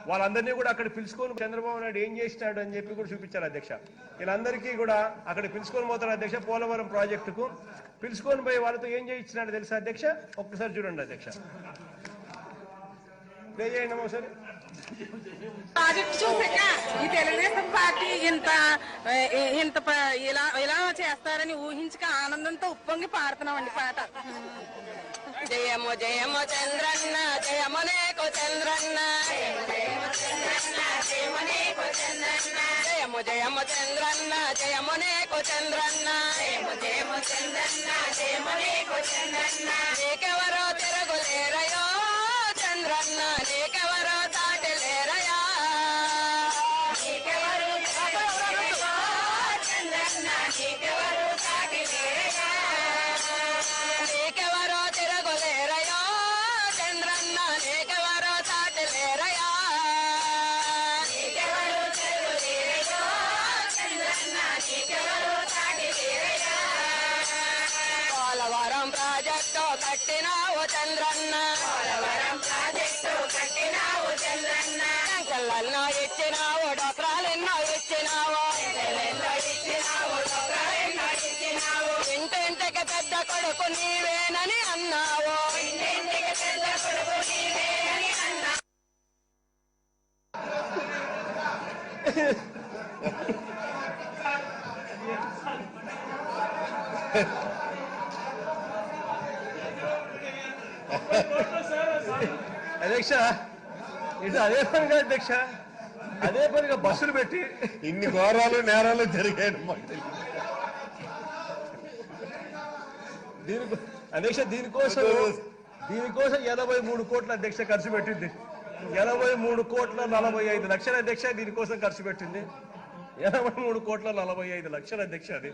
వాళ్ళందరినీ కూడా అక్కడ పిలుచుకొని చంద్రబాబు నాయుడు ఏం చేసినాడు అని చెప్పి కూడా చూపించారు అధ్యక్ష. వీళ్ళందరికీ కూడా అక్కడ పిలుచుకొని పోతారు అధ్యక్ష. పోలవరం ప్రాజెక్టుకు పిలుచుకొని పోయి వాళ్ళతో ఏం చేయించినాడు తెలుసా అధ్యక్ష? ఒక్కసారి చూడండి అధ్యక్ష, ప్లే చేయండి ఒకసారి. ప్రాజెక్ట్ చూసాక ఈ తెలుగుదేశం పార్టీ ఇంత ఇలా చేస్తారని ఊహించక ఆనందంతో ఉప్పొంగి పాడుతున్నామండి పాట. జయము జయము చంద్రన్న జయము నీకు చంద్రన్న, జయము జయము చంద్రన్న జయము నీకు చంద్రన్న, నీకెవరో తిరగులేరయో చంద్రన్న, నీకెవరో తాటలేరయా, నీకెవరో తిరగులేరయో చంద్రన్న, నీకెవరో తాటలేరయా, పోలవరం ప్రాజెక్టు కట్టినావు చంద్రన్న, చెల్లెన్నో ఇచ్చినావు, డొక్రాలెన్నో ఇచ్చినావు, ఇంటింటికి పెద్ద కొడుకు నీవేనని అన్నావు, అధ్యక్ష. ఇది అదే పనిగా అధ్యక్ష, అదే పనిగా బస్సులు పెట్టి ఇన్ని ఘోరాలు నేరాలు జరిగాయి అధ్యక్ష. దీనికోసం 83 కోట్ల అధ్యక్ష ఖర్చు పెట్టింది. 83,45,00,000 అధ్యక్ష దీనికోసం ఖర్చు పెట్టింది. 83,45,00,000 అధ్యక్ష అది.